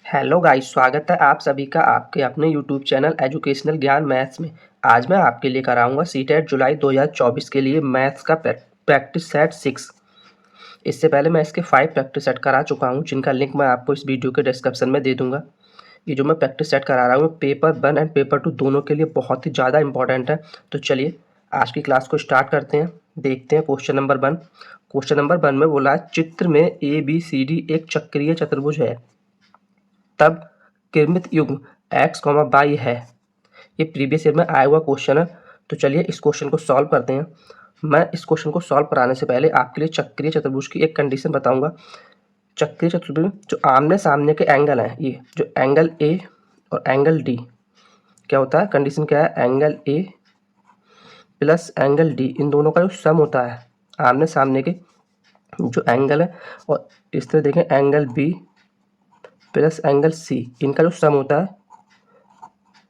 Hello guys, स्वागत है आप सभी का आपके अपने यूट्यूब चैनल एजुकेशनल ज्ञान मैथ्स में। आज मैं आपके लिए कराऊंगा सीटेट जुलाई 2024 के लिए मैथ्स का प्रैक्टिस सेट 6। इससे पहले मैं इसके 5 प्रैक्टिस सेट करा चुका हूं, जिनका लिंक मैं आपको इस वीडियो के डिस्क्रिप्शन में दे दूंगा। ये जो मैं प्रैक्टिस सेट करा रहा हूँ पेपर 1 एंड पेपर 2 दोनों के लिए बहुत ही ज़्यादा इंपॉर्टेंट है। तो चलिए आज की क्लास को स्टार्ट करते हैं। देखते हैं क्वेश्चन नंबर 1। क्वेश्चन नंबर 1 में बोला है चित्र में ABCD एक चक्रीय चतुर्भुज है, तब किरमित युग्म x, y है। ये प्रीवियस ईयर में आया हुआ क्वेश्चन है। तो चलिए इस क्वेश्चन को सॉल्व करते हैं। मैं इस क्वेश्चन को सॉल्व कराने से पहले आपके लिए चक्रीय चतुर्भुज की एक कंडीशन बताऊंगा। चक्रीय चतुर्भुज जो आमने सामने के एंगल हैं, ये जो एंगल ए और एंगल डी, क्या होता है, कंडीशन क्या है, angle A plus angle D, इन दोनों का जो सम होता है आमने सामने के जो एंगल है, और इस तरह देखें angle B plus angle C, इनका जो सम होता है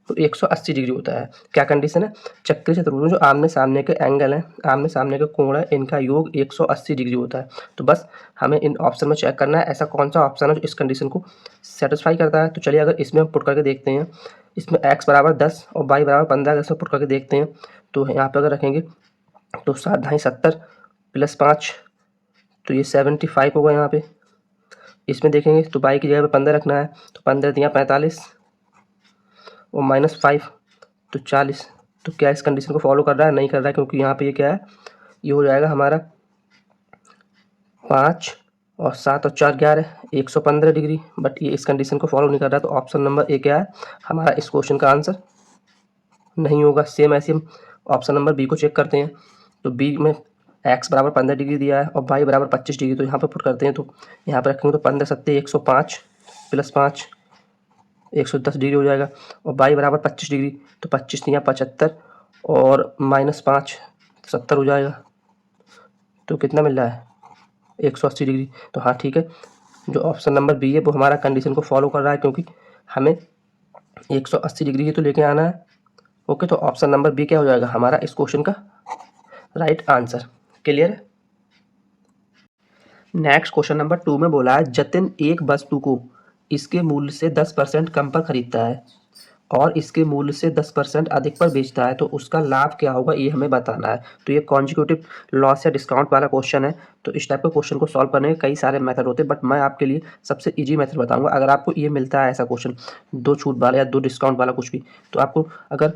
तो 180 डिग्री होता है। क्या कंडीशन है, चक्रीय चतुर्भुज में जो आमने सामने के एंगल हैं, आमने सामने के कोण है, इनका योग 180 डिग्री होता है। तो बस हमें इन ऑप्शन में चेक करना है ऐसा कौन सा ऑप्शन है जो इस कंडीशन को सेटिस्फाई करता है। तो चलिए अगर इसमें हम पुट करके देखते हैं, इसमें x बराबर 10 और y बराबर 15 अगर इसमें पुट करके देखते हैं तो यहाँ पर अगर रखेंगे तो 7 ढाई 70 प्लस 5 तो ये 75 होगा यहाँ पे। इसमें देखेंगे तो y की जगह पे 15 रखना है, तो 15 दिया 45 और -5 तो 40। तो क्या इस कंडीशन को फॉलो कर रहा है, नहीं कर रहा है, क्योंकि यहाँ पे ये क्या है, ये हो जाएगा हमारा 5 और 7 और 4 11 115 डिग्री। बट ये इस कंडीशन को फॉलो नहीं कर रहा है। तो ऑप्शन नंबर ए क्या है हमारा इस क्वेश्चन का आंसर नहीं होगा। सेम ऐसे हम ऑप्शन नंबर बी को चेक करते हैं। तो बी में x बराबर 15 डिग्री दिया है और y बराबर 25 डिग्री, तो यहाँ पर पुट करते हैं तो यहाँ पर रखेंगे तो 15 सत्ते 105 प्लस 5 110 डिग्री हो जाएगा, और y बराबर 25 डिग्री तो 25 या 75 और -5 70 हो जाएगा। तो कितना मिल रहा है 180 डिग्री। तो हाँ ठीक है, जो ऑप्शन नंबर बी है वो हमारा कंडीशन को फॉलो कर रहा है, क्योंकि हमें 180 डिग्री ही तो लेके आना है। ओके, तो ऑप्शन नंबर बी क्या हो जाएगा हमारा इस क्वेश्चन का राइट आंसर। क्लियर है। नेक्स्ट क्वेश्चन नंबर 2 में बोला है जतिन एक वस्तु को इसके मूल्य से 10% कम पर खरीदता है और इसके मूल्य से 10% अधिक पर बेचता है, तो उसका लाभ क्या होगा ये हमें बताना है। तो ये कॉन्जिक्यूटिव लॉस या डिस्काउंट वाला क्वेश्चन है। तो इस टाइप के क्वेश्चन को सॉल्व करने के कई सारे मेथड होते हैं, बट मैं आपके लिए सबसे इजी मेथड बताऊंगा। अगर आपको ये मिलता है ऐसा क्वेश्चन, 2 छूट वाला या 2 डिस्काउंट वाला कुछ भी, तो आपको अगर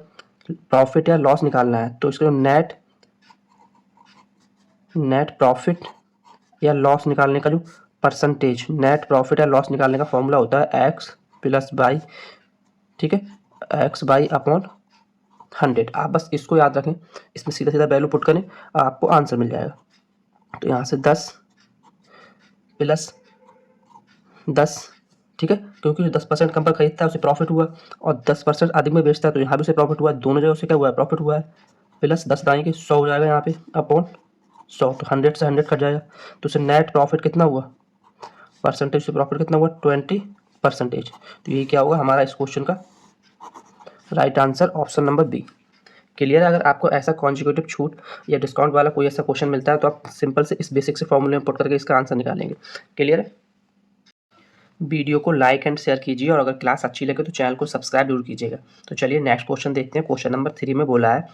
प्रॉफिट या लॉस निकालना है तो इसका नेट प्रॉफिट या लॉस निकालने का जो परसेंटेज, नेट प्रॉफिट या लॉस निकालने का फॉर्मूला होता है एक्स प्लस बाई, ठीक है, एक्स बाई अपॉन 100। आप बस इसको याद रखें, इसमें सीधा सीधा वैल्यू पुट करें, आपको आंसर मिल जाएगा। तो यहाँ से 10 प्लस 10, ठीक है, क्योंकि जो 10% कम पर खरीदता है उसे प्रॉफिट हुआ, और 10% अधिक में बेचता है तो यहाँ भी उसे प्रॉफिट हुआ, दोनों जगह उसे क्या हुआ है, प्रॉफिट हुआ है। प्लस 10 दाएंगे 100 हो जाएगा यहाँ पे अपॉन 100, तो 100 से 100 कट जाएगा, तो उसे नेट प्रॉफिट कितना हुआ, परसेंटेज से प्रॉफिट कितना हुआ 20%। तो ये क्या होगा हमारा इस क्वेश्चन का right answer option number B. Clear है। अगर आपको ऐसा कॉन्जिक्यूटिव छूट या डिस्काउंट वाला कोई ऐसा क्वेश्चन मिलता है तो आप सिंपल से इस बेसिक से फॉर्मूले में पुट करके इसका आंसर निकालेंगे। क्लियर है। वीडियो को लाइक एंड शेयर कीजिए, और अगर क्लास अच्छी लगे तो चैनल को सब्सक्राइब जरूर कीजिएगा। तो चलिए नेक्स्ट क्वेश्चन देखते हैं। क्वेश्चन नंबर 3 में बोला है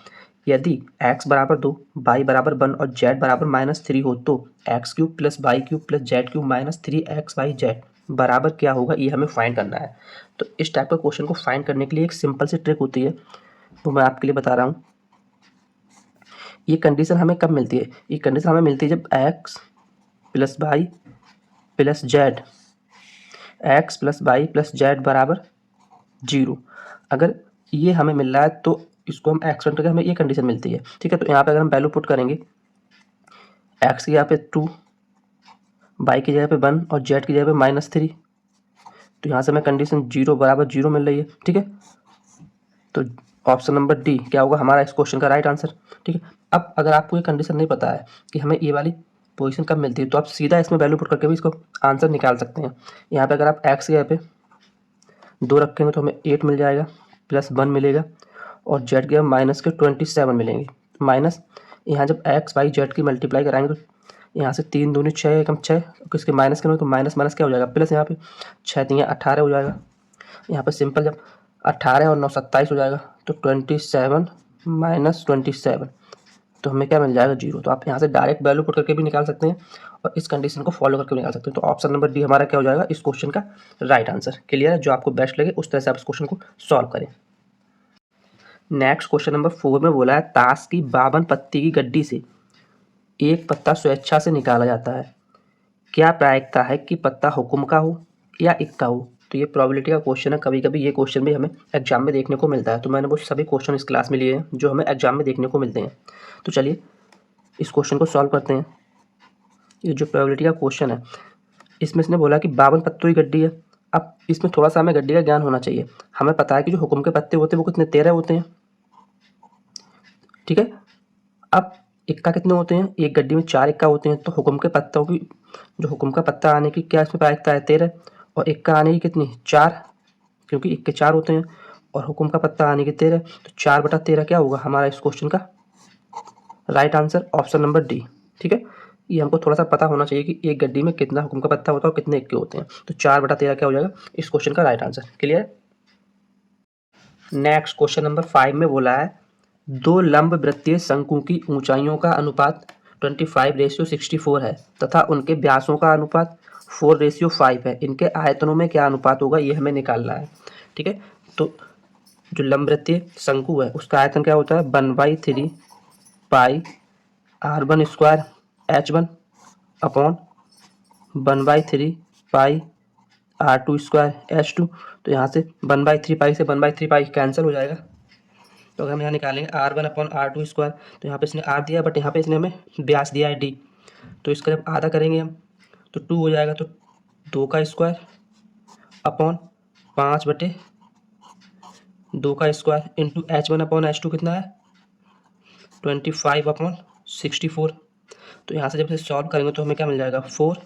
यदि x बराबर 2, y बराबर 1 और z बराबर -3 हो तो x³ plus y³ plus z³ minus 3xyz बराबर क्या होगा, ये हमें फाइंड करना है। तो इस टाइप का क्वेश्चन को फाइंड करने के लिए एक सिंपल सी ट्रिक होती है, वो मैं आपके लिए बता रहा हूँ। ये कंडीशन हमें कब मिलती है, ये कंडीशन हमें मिलती है जब x plus y plus z, x plus y plus z बराबर 0। अगर ये हमें मिल रहा है तो इसको हम एक्सपेंड करके हमें ये कंडीशन मिलती है, ठीक है। तो यहाँ पे अगर हम वैल्यू पुट करेंगे, एक्स की जगह पे 2, वाई की जगह पे 1 और जेड की जगह पे -3, तो यहाँ से हमें कंडीशन 0 बराबर 0 मिल रही है, ठीक है। तो ऑप्शन नंबर डी क्या होगा हमारा इस क्वेश्चन का राइट आंसर, ठीक है। अब अगर आपको ये कंडीशन नहीं पता है कि हमें ये वाली पोजीशन कब मिलती है, तो आप सीधा इसमें वैल्यू पुट करके भी इसको आंसर निकाल सकते हैं। यहाँ पे अगर आप एक्स की जगह पे 2 रखेंगे तो हमें 8 मिल जाएगा, प्लस 1 मिलेगा, और जेड के माइनस के 27 मिलेंगे। माइनस यहाँ जब एक्स वाई जेड की मल्टीप्लाई कराएंगे तो यहाँ से 3 दूनी 6 एकम 6, किसके माइनस करेंगे तो माइनस माइनस क्या हो जाएगा प्लस, यहाँ पे 6 3 18 हो जाएगा। यहाँ पे सिंपल जब 18 और 9 27 हो जाएगा तो 27 माइनस 27, तो हमें क्या मिल जाएगा 0। तो आप यहाँ से डायरेक्ट वैल्यू पुट करके भी निकाल सकते हैं और इस कंडीशन को फॉलो करके भी निकाल सकते हैं। तो ऑप्शन नंबर डी हमारा क्या हो जाएगा इस क्वेश्चन का राइट आंसर। क्लियर है, जो आपको बेस्ट लगे उस तरह से आप इस क्वेश्चन को सॉल्व करें। नेक्स्ट क्वेश्चन नंबर 4 में बोला है ताश की 52 पत्ती की गड्डी से एक पत्ता स्वेच्छा से निकाला जाता है, क्या प्रायिकता है कि पत्ता हुक्म का हो या इक्का हो। तो ये प्रोबेबिलिटी का क्वेश्चन है, कभी कभी ये क्वेश्चन भी हमें एग्जाम में देखने को मिलता है। तो मैंने वो सभी क्वेश्चन इस क्लास में लिए हैं जो हमें एग्जाम में देखने को मिलते हैं। तो चलिए इस क्वेश्चन को सॉल्व करते हैं। ये जो प्रोबेबिलिटी का क्वेश्चन है इसमें इसने बोला कि 52 पत्तों की गड्डी है। अब इसमें थोड़ा सा हमें गड्डी का ज्ञान होना चाहिए। हमें पता है कि जो हुक्म के पत्ते होते हैं वो कितने 13 होते हैं, ठीक है। अब इक्का कितने होते हैं, एक गड्डी में 4 इक्का होते हैं। तो हुक्म के पत्तों की जो हुक्म का पत्ता आने की क्या इसमें प्रायिकता है 13, और इक्का आने की कितनी 4, क्योंकि इक्के 4 होते हैं और हुक्म का पत्ता आने की 13, तो 4/13 क्या होगा हमारा इस क्वेश्चन का right answer option number D. ठीक है, ये हमको थोड़ा सा पता होना चाहिए कि एक गड्डी में कितना हुक्म का पत्ता होता है और कितने इक्के होते हैं। तो 4/13 क्या हो जाएगा इस क्वेश्चन का right answer. Clear. Next question number 5 में बोला है दो लंब वृत्तीय शंकु की ऊंचाइयों का अनुपात 25:64 है तथा उनके व्यासों का अनुपात 4:5 है। इनके आयतनों में क्या अनुपात होगा ये हमें निकालना है। ठीक है, तो जो लंब वृत्तीय शंकु है उसका आयतन क्या होता है 1/3 पाई r1² h1 अपॉन 1/3 पाई r2² h2। तो यहाँ से 1/3 पाई से 1/3 पाई कैंसिल हो जाएगा। तो अगर हम यहाँ निकालेंगे r1 अपॉन r2², तो यहाँ पे इसने r दिया बट यहाँ पे इसने हमें व्यास दिया है d। तो इसका जब आधा करेंगे हम तो 2 हो जाएगा। तो 2² upon 5/2² into h1 upon h2 कितना है 25/64। तो यहाँ से जब इसे सॉल्व करेंगे तो हमें क्या मिल जाएगा 4,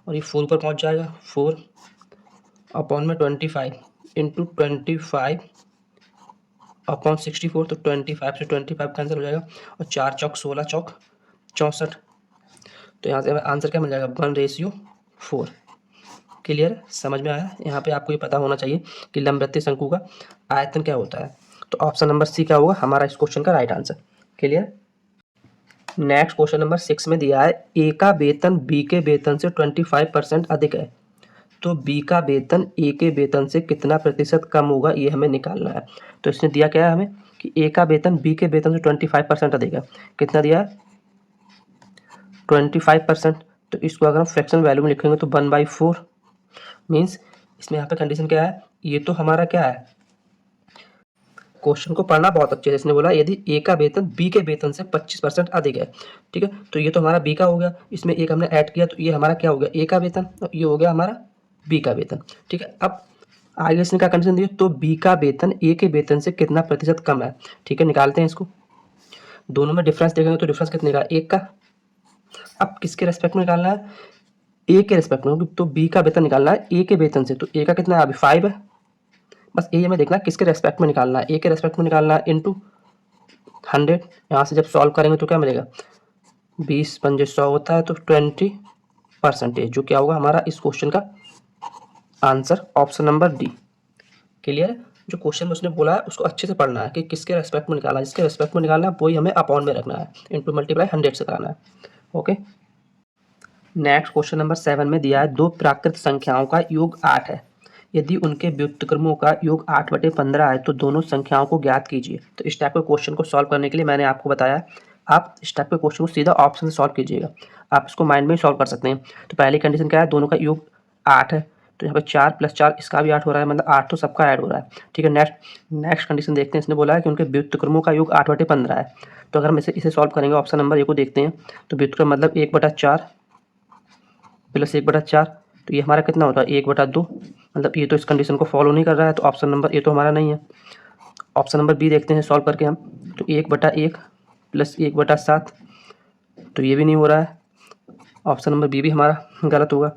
और ये 4 ऊपर पहुँच जाएगा 4 अपॉन में 25 इंटू 25/64। तो 25 से 25 कैंसिल हो जाएगा और 4 चौक 16 चौक 64। तो यहाँ से हमें आंसर क्या मिल जाएगा 1:4। क्लियर, समझ में आया। यहाँ पे आपको ये पता होना चाहिए कि लंबवृत्तीय शंकु का आयतन क्या होता है। तो ऑप्शन नंबर सी क्या होगा हमारा इस क्वेश्चन का right answer. Clear. Next question number 6 में दिया है ए का वेतन बी के वेतन से 25% अधिक है, तो बी का वेतन ए के वेतन से कितना प्रतिशत कम होगा ये हमें निकालना है। तो इसने दिया क्या है हमें कि ए का वेतन बी के वेतन से 25% अधिक है। कितना दिया है 25%। तो इसको अगर हम फ्रैक्शनल वैल्यू में लिखेंगे तो 1/4 मीन्स इसमें यहाँ पे कंडीशन क्या है, ये तो हमारा क्या है क्वेश्चन को पढ़ना बहुत अच्छे से। इसने बोला यदि ए का वेतन बी के वेतन से 25% अधिक है, ठीक है। तो ये तो हमारा बी का हो गया, इसमें एक हमने ऐड किया तो ये हमारा क्या हो गया ए का वेतन और ये हो गया हमारा बी का वेतन। ठीक है, अब आगे इसने क्या कंडीशन दी तो बी का वेतन ए के वेतन से कितना प्रतिशत कम है। ठीक है, निकालते हैं इसको। दोनों में डिफरेंस देखेंगे तो डिफरेंस कितने का एक का। अब किसके रेस्पेक्ट में निकालना है ए के रेस्पेक्ट में, तो बी का वेतन निकालना है ए के वेतन से। तो ए का कितना है अभी 5 है, बस ये हमें देखना है किसके रेस्पेक्ट में निकालना है, ए के रेस्पेक्ट में निकालना है इंटू 100। यहाँ से जब सॉल्व करेंगे तो क्या मिलेगा 20 पंजे 100 होता है, तो 20% जो क्या होगा हमारा इस क्वेश्चन का answer option number D. Clear. जो क्वेश्चन में उसने बोला है उसको अच्छे से पढ़ना है कि किसके रेस्पेक्ट में निकालना है, जिसके रेस्पेक्ट में निकालना है वही हमें अपॉन में रखना है, इंटू मल्टीप्लाई 100 से कराना है। ओके। नेक्स्ट क्वेश्चन नंबर 7 में दिया है दो प्राकृत संख्याओं का योग 8 है, यदि उनके व्युत्क्रमों का योग 8/15 है तो दोनों संख्याओं को ज्ञात कीजिए। तो इस टाइप के क्वेश्चन को सॉल्व करने के लिए मैंने आपको बताया आप इस टाइप के क्वेश्चन को सीधा ऑप्शन से सॉल्व कीजिएगा, आप इसको माइंड में ही सॉल्व कर सकते हैं। तो पहली कंडीशन क्या है दोनों का योग 8 है, तो यहाँ पे 4 + 4 इसका भी 8 हो रहा है, मतलब 8 तो सबका ऐड हो रहा है। ठीक है, नेक्स्ट कंडीशन देखते हैं। इसने बोला है कि उनके व्युत्क्रमों का योग 8/15 है। तो अगर हम इसे सॉल्व करेंगे ऑप्शन नंबर ए को देखते हैं तो व्युत्क्रम मतलब 1/4 प्लस 1/4, तो ये हमारा कितना होता है 1/2। मतलब ये तो इस कंडीशन को फॉलो नहीं कर रहा है, तो ऑप्शन नंबर ए तो हमारा नहीं है। ऑप्शन नंबर बी देखते हैं सॉल्व करके हम, तो 1/1 प्लस 1/7, तो ये भी नहीं हो रहा है। ऑप्शन नंबर बी भी हमारा गलत होगा।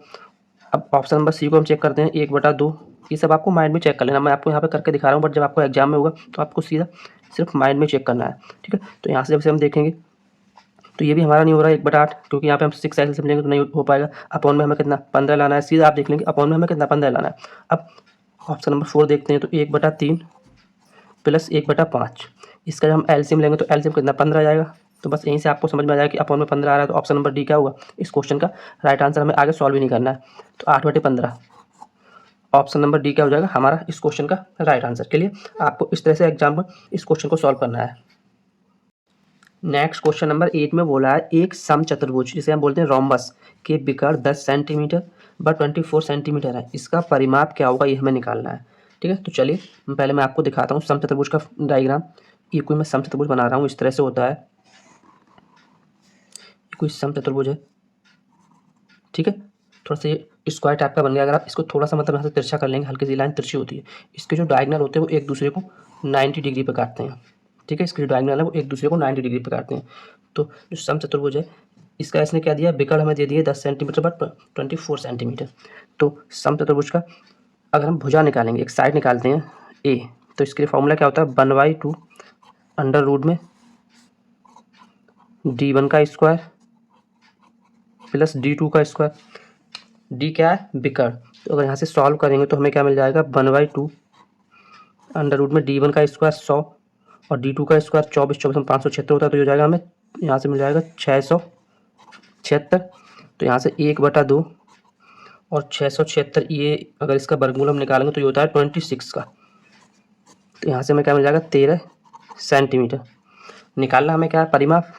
अब ऑप्शन नंबर सी को हम चेक करते हैं 1/2। ये सब आपको माइंड में चेक कर लेना, मैं आपको यहाँ पे करके दिखा रहा हूँ, बट जब आपको एग्जाम में होगा तो आपको सीधा सिर्फ माइंड में चेक करना है। ठीक है, तो यहाँ से जब से हम देखेंगे तो ये भी हमारा नहीं हो रहा है 1/8, क्योंकि यहाँ पे हम 6 एलसीएम लेंगे तो नहीं हो पाएगा। अपॉन में हमें कितना 15 लाना है, सीधा आप देख लेंगे अपॉन में हमें कितना 15 लाना है। अब ऑप्शन नंबर 4 देखते हैं, तो 1/3 प्लस 1/5, इसका जब हम एलसीएम लेंगे तो एलसीएम कितना 15 आ जाएगा। तो बस यहीं से आपको समझ में आ जाएगा कि अपॉन में 15 आ रहा है, तो ऑप्शन नंबर डी क्या होगा इस क्वेश्चन का राइट आंसर। हमें आगे सॉल्व ही नहीं करना है, तो 8/15 ऑप्शन नंबर डी क्या हो जाएगा हमारा इस क्वेश्चन का राइट आंसर। के लिए आपको इस तरह से एग्जाम में इस क्वेश्चन को सॉल्व करना है। नेक्स्ट क्वेश्चन नंबर 8 में बोला है एक समचतुर्भुज जिसे हम बोलते हैं रोम्बस के विकर्ण 10 सेंटीमीटर व 24 सेंटीमीटर है, इसका परिमाप क्या होगा ये हमें निकालना है। ठीक है, तो चलिए पहले मैं आपको दिखाता हूँ समचतुर्भुज का डायग्राम। ये कोई मैं समचतुर्भुज बना रहा हूँ, इस तरह से होता है, कोई समचतुर्भुज है। ठीक है, थोड़ा सा ये स्क्वायर टाइप का बन गया। अगर आप इसको थोड़ा सा मतलब यहाँ से तिरछा कर लेंगे, हल्की सी लाइन तिरछी होती है, इसके जो डायगोनल होते हैं वो एक दूसरे को 90 डिग्री पे काटते हैं। ठीक है, इसके जो डायगोनल है वो एक दूसरे को 90 डिग्री पे काटते हैं। तो जो समचतुर्भुज है इसका इसने क्या दिया, विकर्ण हमें दे दिए 10 सेंटीमीटर बट 24 सेंटीमीटर। तो समचतुर्भुज का अगर हम भुजा निकालेंगे, एक साइड निकालते हैं ए, तो इसके लिए फॉर्मूला क्या होता है 1/2 अंडर रूट में d1 का स्क्वायर प्लस d2 का स्क्वायर। डी क्या है विकर्ण, तो अगर यहाँ से सॉल्व करेंगे तो हमें क्या मिल जाएगा 1/2 अंडर रूट में d1 का स्क्वायर 100 और d2 का स्क्वायर 24, 24 में 576 होता है, तो ये हो जाएगा हमें यहाँ से मिल जाएगा 676। तो यहाँ से 1/2 और 676, ये अगर इसका वर्गमूल हम निकालेंगे तो ये होता है 26 का। तो यहाँ से हमें क्या मिल जाएगा 13 सेंटीमीटर। निकालना हमें क्या है परिमाप,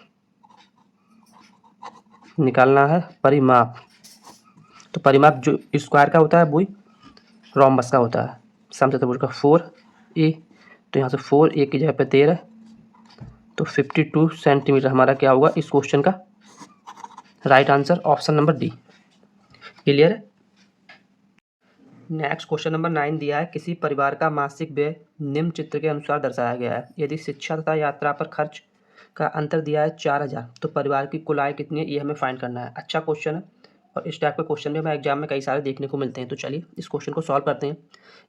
निकालना है परिमाप। तो परिमाप जो स्क्वायर का होता है वही रोम्बस का होता है। समचतुर्भुज का 4a, तो यहाँ से 4a की जगह पे 13, तो 52 सेंटीमीटर हमारा क्या होगा इस क्वेश्चन का right answer, option number D. Clear है। नेक्स्ट क्वेश्चन नंबर 9 दिया है किसी परिवार का मासिक व्यय निम्न चित्र के अनुसार दर्शाया गया है। यदि शिक्षा तथा यात्रा पर खर्च का अंतर दिया है 4000, तो परिवार की कुल आय कितनी है ये हमें फाइंड करना है। अच्छा क्वेश्चन है और इस टाइप के क्वेश्चन भी हमें एग्जाम में कई सारे देखने को मिलते हैं। तो चलिए इस क्वेश्चन को सॉल्व करते हैं।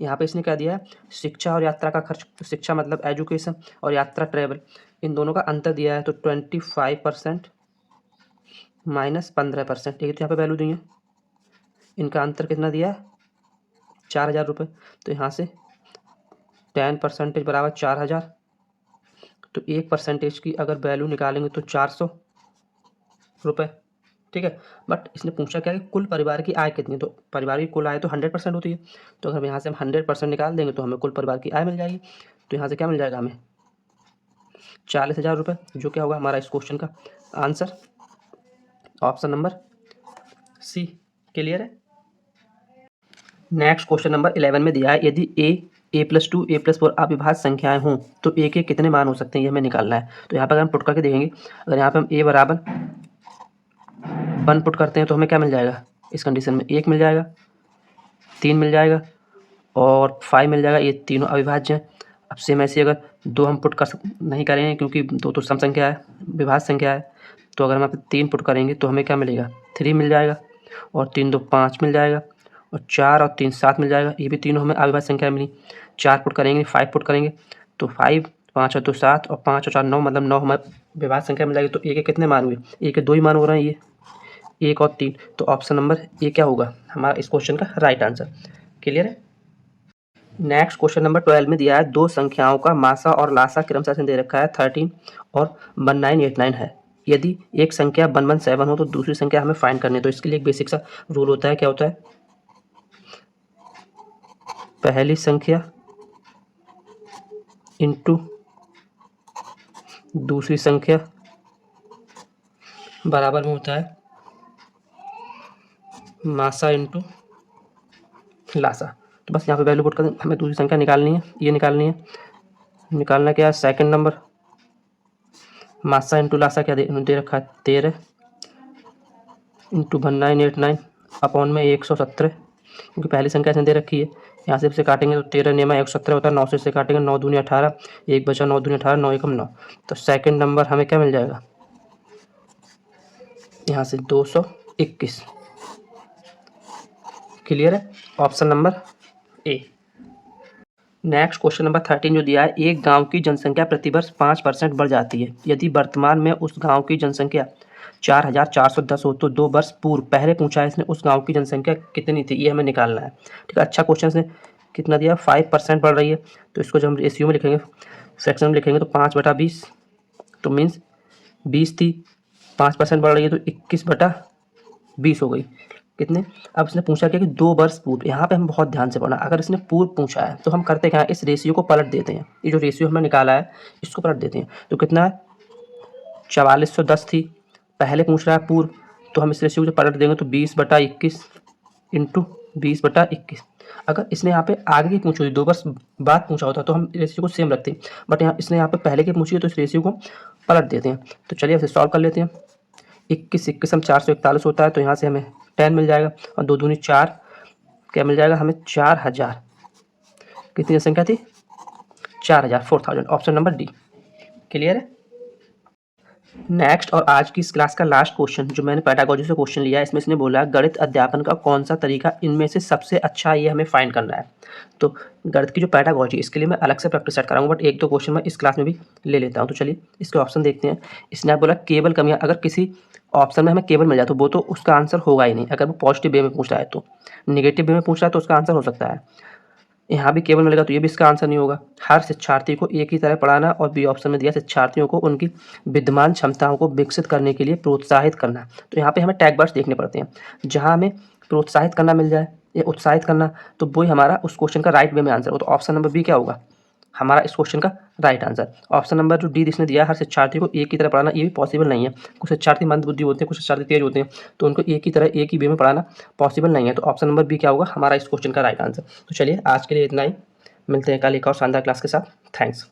यहाँ पे इसने क्या दिया है शिक्षा और यात्रा का खर्च, शिक्षा मतलब एजुकेशन और यात्रा ट्रेवल, इन दोनों का अंतर दिया है। तो 25% माइनस 15%, ठीक है, तो यहाँ पे वैल्यू दी है, इनका अंतर कितना दिया है 4000 रुपये। तो यहाँ से 10% बराबर 4000, तो 1% की अगर वैल्यू निकालेंगे तो 400 रुपये। ठीक है, बट इसने पूछा क्या कि कुल परिवार की आय कितनी है, तो परिवार की कुल आय तो 100% होती है। तो अगर यहाँ से हम 100% निकाल देंगे तो हमें कुल परिवार की आय मिल जाएगी। तो यहाँ से क्या मिल जाएगा हमें 40,000 रुपये, जो क्या होगा हमारा इस क्वेश्चन का answer, option number C. Clear है। नेक्स्ट क्वेश्चन नंबर 11 में दिया है यदि a+2 a+4 अविभाज्य संख्याएं हों तो a के कितने मान हो सकते हैं ये हमें निकालना है। तो यहाँ पर अगर हम पुट करके देखेंगे, अगर यहाँ पर हम a बराबर 1 पुट करते हैं तो हमें क्या मिल जाएगा इस कंडीशन में 1 मिल जाएगा, 3 मिल जाएगा और 5 मिल जाएगा। ये तीनों अविभाज्य हैं। अब सेम ऐसे अगर 2 हम पुट कर नहीं करेंगे क्योंकि 2 तो सम संख्या है, विभाज्य संख्या है। तो अगर हम यहाँ पर 3 पुट करेंगे तो हमें क्या मिलेगा 3 मिल जाएगा और 3 2 5 मिल जाएगा और 4 और 3 7 मिल जाएगा। ये भी तीनों हमें अविभाज्य संख्या मिली। 4 पुट करेंगे 5 पुट करेंगे तो 5, 5 और 2 7 और 5 और 4 9, मतलब 9 हमें विभाज्य संख्या मिल जाएगी। तो ए के कितने मान हुए, ए के 2 ही मान हो रहे हैं, ये 1 और 3। तो ऑप्शन नंबर ए क्या होगा हमारा इस क्वेश्चन का राइट आंसर। क्लियर है। नेक्स्ट क्वेश्चन नंबर 12 में दिया है दो संख्याओं का मासा और लासा क्रमशः दे रखा है 13 और 1989 है। यदि एक संख्या 117 हो तो दूसरी संख्या हमें फाइंड करनी है। तो इसके लिए एक बेसिक सा रूल होता है, क्या होता है पहली संख्या इंटू दूसरी संख्या बराबर में होता है मासा इंटू लासा। तो बस यहाँ पे वैल्यू पुट कर हमें दूसरी संख्या निकालनी है, ये निकालनी है। निकालना क्या है सेकंड नंबर, मासा इंटू लासा क्या दे रखा है 13 इंटू 1989 अपॉन में 117, क्योंकि पहली संख्या इसने दे रखी है। यहाँ से काटेंगे तो 13 नियम 117 होता है, 9 से काटेंगे 9 दूनी 18, 1 बचा 9 दूनी 18, 9 एकम 9। तो सेकंड नंबर हमें क्या मिल जाएगा यहाँ से 221। क्लियर है, option number A. Next question number 13 जो दिया है, एक गांव की जनसंख्या प्रतिवर्ष 5% बढ़ जाती है। यदि वर्तमान में उस गांव की जनसंख्या 4410 हो तो 2 वर्ष पूर्व, पहले पूछा है इसने उस गांव की जनसंख्या कितनी थी, ये हमें निकालना है। ठीक है, अच्छा क्वेश्चन इसने कितना दिया, 5% बढ़ रही है, तो इसको जब हम रेशियो में लिखेंगे, फ्रैक्शन में लिखेंगे तो 5/20, तो मीन्स 20 थी, 5% बढ़ रही है तो 21/20 हो गई। कितने, अब इसने पूछा क्या कि 2 वर्ष पूर्व, यहाँ पे हम बहुत ध्यान से पढ़ना, अगर इसने पूर्व पूछा है तो हम करते क्या है, इस रेशियो को पलट देते हैं, ये जो रेशियो हमने निकाला है इसको पलट देते हैं, तो कितना है 4410 थी, पहले पूछ रहा है पूर्व, तो हम इस रेशियो को पलट देंगे तो 20/21 इंटू 20/21। अगर इसने यहाँ पे आगे की पूछी होती, 2 वर्ष बाद पूछा होता तो हम रेशियो को सेम रखते, बट यहाँ इसने यहाँ पे पहले की पूछी है तो इस रेशियो को पलट देते हैं। तो चलिए इसे सॉल्व कर लेते हैं। 21 हम 441 होता है, तो यहाँ से हमें 10 मिल जाएगा, और 2 दूनी 4, क्या मिल जाएगा हमें 4000, कितनी संख्या थी 4000, 4000, ऑप्शन नंबर डी। क्लियर है। नेक्स्ट और आज की इस क्लास का लास्ट क्वेश्चन जो मैंने पेडागोजी से क्वेश्चन लिया है, इसमें इसने बोला है गणित अध्यापन का कौन सा तरीका इनमें से सबसे अच्छा है, ये हमें फाइंड करना है। तो गणित की जो पेडागोजी, इसके लिए मैं अलग से प्रैक्टिस सेट कराऊंगा, बट एक दो क्वेश्चन मैं इस क्लास में भी ले लेता हूँ। तो चलिए इसके ऑप्शन देखते हैं। इसने बोला केवल कमियां, अगर किसी ऑप्शन में हमें केवल मिल जाए तो वो तो उसका आंसर होगा ही नहीं, अगर वो पॉजिटिव वे में पूछ रहा है तो। नेगेटिव वे में पूछ रहा है तो उसका आंसर हो सकता है, यहाँ भी केवल मिलेगा तो ये भी इसका आंसर नहीं होगा। हर शिक्षार्थी को एक ही तरह पढ़ाना, और बी ऑप्शन में दिया शिक्षार्थियों को उनकी विद्यमान क्षमताओं को विकसित करने के लिए प्रोत्साहित करना। तो यहाँ पे हमें टैग वर्ड्स देखने पड़ते हैं, जहाँ हमें प्रोत्साहित करना मिल जाए या उत्साहित करना, तो वही हमारा उस क्वेश्चन का राइट वे में आंसर हो। तो ऑप्शन नंबर बी क्या होगा हमारा इस क्वेश्चन का राइट आंसर। ऑप्शन नंबर जो डी इसने दिया, हर शिक्षार्थी को एक ही तरह पढ़ाना, ये भी पॉसिबल नहीं है। कुछ शिक्षार्थी मंदबुद्धि होते हैं, कुछ शिक्षार्थी तेज होते हैं, तो उनको एक ही तरह एक ही वे में पढ़ाना पॉसिबल नहीं है। तो ऑप्शन नंबर बी क्या होगा हमारा इस क्वेश्चन का राइट आंसर। तो चलिए आज के लिए इतना ही, मिलते हैं कल एक और शानदार क्लास के साथ। थैंक्स।